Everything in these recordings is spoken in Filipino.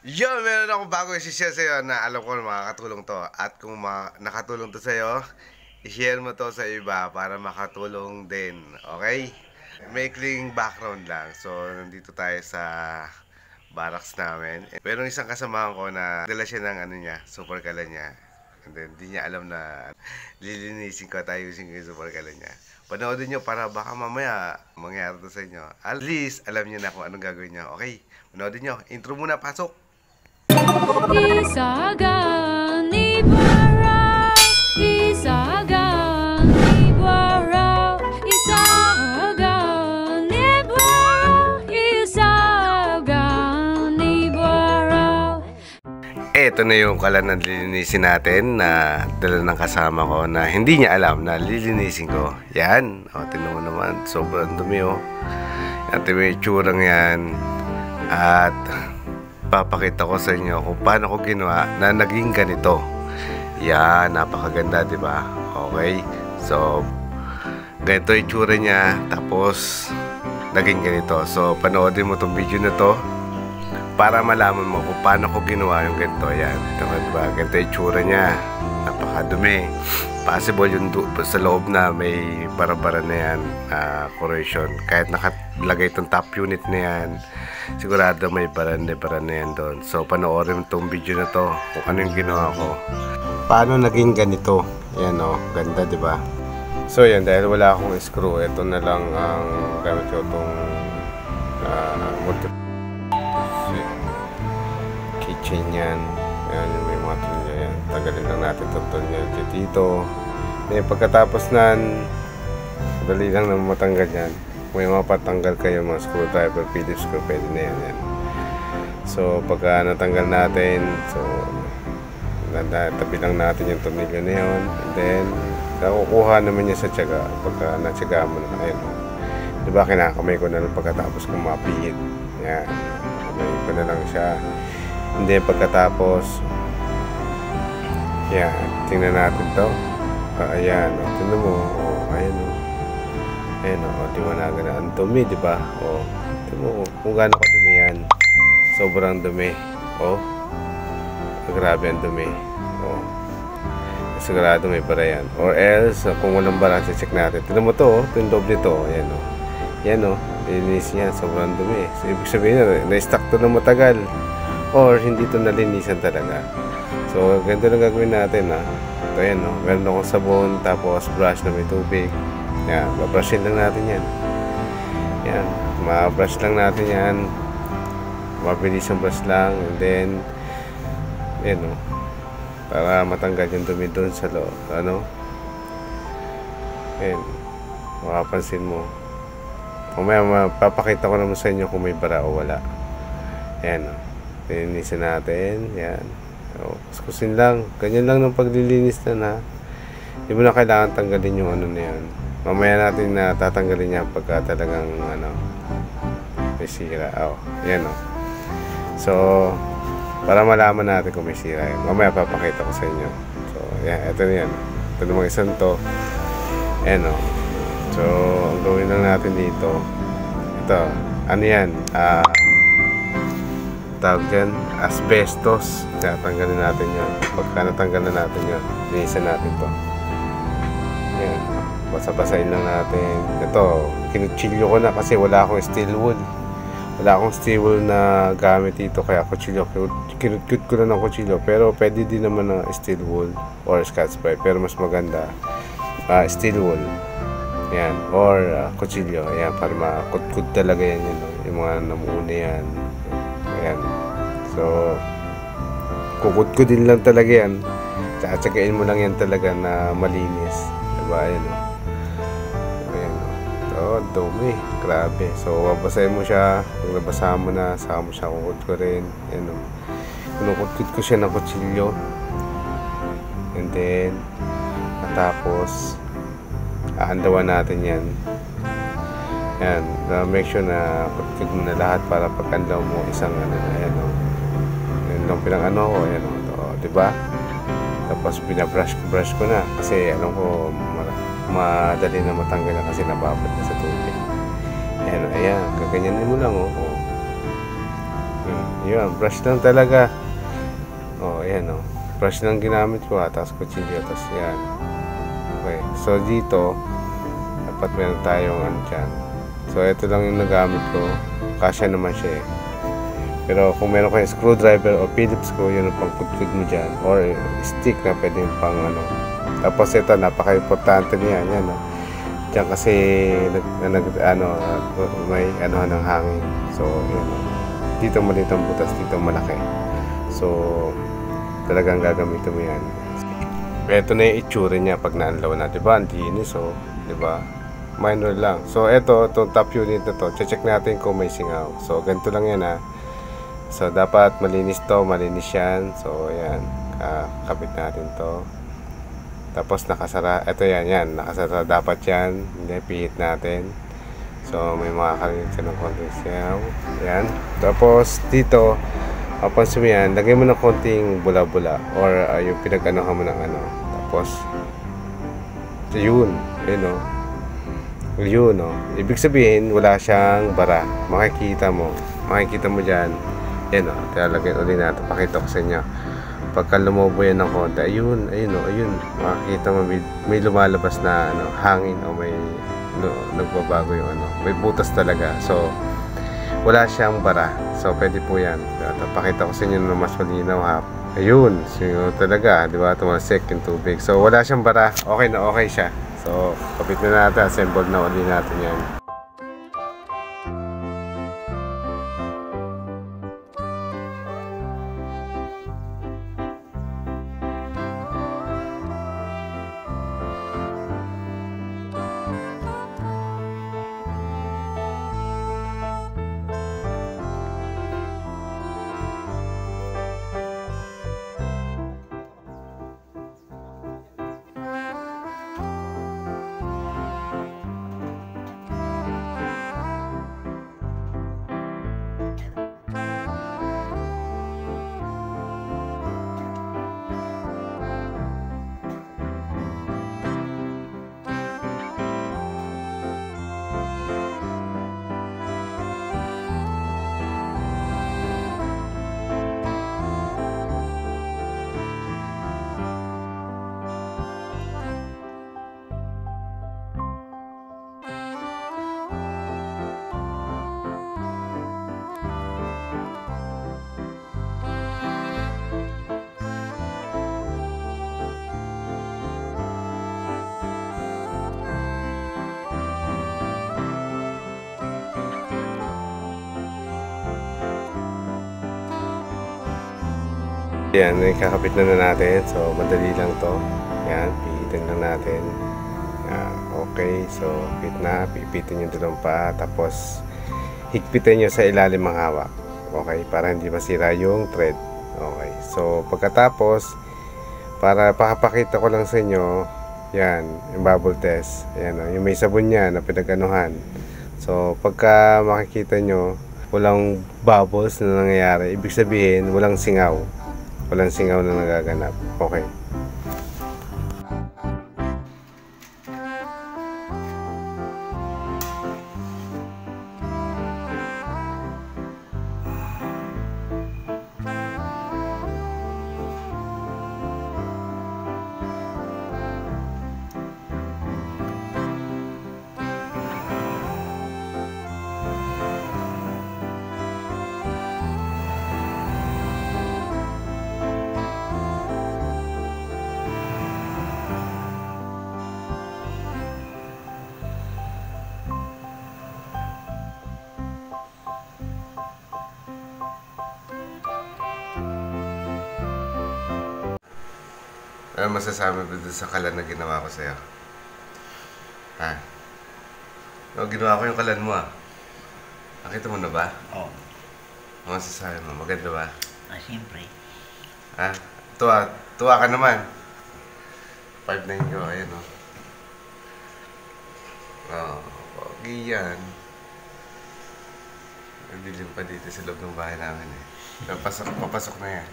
Yo, meron akong bago i-share sa'yo na alam ko makakatulong to. At kung nakatulong to sa'yo, i-share mo to sa iba para makatulong din. Okay? Maikling background lang. So, nandito tayo sa barracks namin. Pero isang kasamahan ko na dala siya ng ano niya, super kala niya. And then, di niya alam na lilinisin ko tayo using yung super kala niya. Panoodin nyo para baka mamaya mangyari to sa inyo. At least, alam niyo na kung anong gagawin niya. Okay? Panoodin nyo. Intro muna, pasok! Isagang Ibarra, Isagang Ibarra, Isagang Ibarra, Isagang Ibarra. Ito na yung kalan na lilinisin natin na dala ng kasama ko na hindi niya alam na lilinisin ko. Yan. O, tinan mo naman. Sobrang dumi, o. Yan, ito yung itsurang yan. At papakita ko sa inyo kung paano ko ginawa na naging ganito. Yan, napakaganda, di ba? Okay. So, ganito yung itsura niya. Tapos, naging ganito. So, panoodin mo tong video na to para malaman mo kung paano ko ginawa yung ganito. Yan, diba? Ganito yung itsura niya. Napakadumi. Possible yung sa loob na may bara-bara na yan, corrosion. Kahit nakalagay itong top unit na yan, sigurado may bara na yan doon. So, panoorin itong video na to kung ano yung ginawa ko. Paano naging ganito? Yan, o. Ganda, diba? So, yan. Dahil wala akong screw, ito na lang ang gamit ko itong kitchen yan. Yan, yung may mga tulnya yan. Tagalin lang natin itong tulnya dito. Then, pagkatapos nan, dali lang na matanggal yan. Kung may mapatanggal kayo mga screwdriver, Phillips screw, pwede na yan. So, pagka natanggal natin, so, tabi lang natin yung tornilyo na yun. And then, nakukuha naman niya sa tiyaga. Pagka natyaga mo na, ayun. Diba, kinakamay ko na lang pagkatapos kung mapihit. Yan. Kamay ko na lang siya. And then, pagkatapos, yan. Tingnan natin to. Ayan. Tingnan mo. Ayan. Ayan o, liwanagan na ang dumi, di ba? O, ito mo, kung gaano kadumi yan. Sobrang dumi. O, grabe ang dumi. O, sigurado may bara yan. Or else, kung walang bara, check natin. Tignan mo to, ito yung loob nito. Ayan o. Yan o, linis yan. Sobrang dumi. So, ibig sabihin na, na-stack to na matagal. Or, hindi to nalinisan talaga. So, ganito lang gagawin natin, ha. Ito yan o. Meron akong sabon, tapos brush na may tubig. Yan, babrushin lang natin yan. Yan, mabrush lang natin yan. Mabilis ang brush lang. And then, yan o. Para matanggal yung dumi doon sa loob. Ano? Yan. Makapansin mo. Mamaya mapapakita ko naman sa inyo kung may bara o wala. Yan o. Linisin natin. Yan. O, kuskusin lang. Ganyan lang ng paglilinis na. Hindi mo na kailangan tanggalin yung ano na yan. Mamaya natin na tatanggalin niya pagka talagang ano, may sira. Oh, yan o. So, para malaman natin kung may sira yan. Mamaya papakita ko sa inyo. So, yan. Ito na yan. Ito namang isang to. Yan o. So, ang gawin lang natin dito. Ito. Ano yan? Tawag dyan. Asbestos. Tatanggalin natin yan. Pagka natanggal na natin yan, linisan natin to. Yan. Basa-basahin lang natin. Ito, kinutsilyo ko na kasi wala akong steel wool. Wala akong steel wool na gamit dito kaya kutsilyo. Kinut ko na ng kutsilyo. Pero pwede din naman ng steel wool or scotch brite. Pero mas maganda steel wool. Yan. Or kutsilyo. Ayan, para makut-kut talaga yan. Yung mga namuuna yan. Ayan. So, kukut-kutin lang talaga yan. Tsaka-tsagain mo lang yan talaga na malinis. Diba? Ayan o. Oh, dumi. Grabe. So, babasahin mo siya. Pag nabasahan mo na, saka mo siya kukut ko rin. Ayan o. Kinukut ko siya ng kutsilyo. And then, matapos, aandawan natin yan. Ayan. Make sure na kutkut mo na lahat para pag-andaw mo isang ano na. Ayan o. Ayan lang pinang-ano ko. Ayan o. Diba? Tapos, binabrush ko na. Kasi, alam ko, madali na matanggal na kasi nababad na sa tubig. Ayan, ayan, gaganyanin mo lang, oh. Yun, brush lang talaga. Oh, ayan oh. Brush lang ginamit ko tapos kutsilyo, tapos yan. Okay, so dito dapat meron tayong ano dyan. So ito lang yung nagamit ko. Kasya naman siya eh. Pero kung meron kayong screwdriver o Phillips screw, yun ang pangkudkud mo dyan. Or stick na pwedeng pang ano. Tapos ito, napaka-importante niya. Yan oh. Diyan kasi may ano ng hangin. So yun oh. Dito maliit ang butas, dito malaki. So talagang gagamitin mo yan. Ito na yung itsura niya pag naanlaw na, diba? Ang linis, so, diba? Minor lang. So, itong top unit na to, check natin kung may singaw. So, ganito lang yan, ha. So, dapat malinis to, malinis yan. So, yan. Kapit natin to. Tapos, nakasara. Ito yan. Nakasara dapat yan. Hindi, pihit natin. So, may makakarinig siya ng konting singaw. Yan. Tapos, dito, papansin mo yan, lagay mo ng konting bula-bula or yung pinag-anohan mo ng ano. Tapos yun o. Ibig sabihin, wala siyang bara. Makikita mo dyan. Yan o, talagay ulit natin. Pakita ko sa inyo. Pagka lumobo yan ng konti, ayun. Makikita mo, may lumalabas na ano, hangin o may nagbabago yung ano. May butas talaga. So, wala siyang bara. So, pwede po yan. Pakita ko sa inyo na mas malinaw ha. Ayun. So, talaga. Di ba? Tumalsik yung tubig. So, wala siyang bara. Okay na okay siya. So, kapit na natin. Assemble na ulit natin yan. Yan, kakapit na natin. So, madali lang to. Yan, pihitin lang natin. Okay, so, fit na. Pipitin yung dalawang paa. Tapos, higpitin nyo sa ilalim ng hawak. Okay, para hindi masira yung thread. Okay, so, pagkatapos, para pakapakita ko lang sa inyo, yan, yung bubble test. Yan, yung may sabon niya na pinag-anuhan. So, pagka makikita nyo, walang bubbles na nangyayari. Ibig sabihin, walang singaw. Walang singaw na nagaganap. Okay. Ano masasabi mo dun sa kalan na ginawa ko sa'yo? Ha? No, ginawa ko yung kalan mo ah. Nakita mo na ba? Oo. Ano masasabi mo? Maganda ba? Siyempre. Ha? Tuwa ka naman. 5'9" ko, ayan o. Pogi yan. Nagdilim pa dito sa loob ng bahay namin eh. Papasok na yan.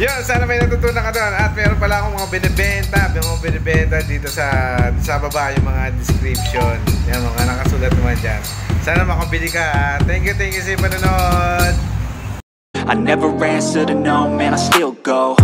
Yun, sana may natutunan ka doon. At meron pala akong mga binibenta dito sa baba yung mga description. Yan, mga nakasulat naman dyan. Sana makabili ka. Thank you sa panonood. I never answer to no, man, I still go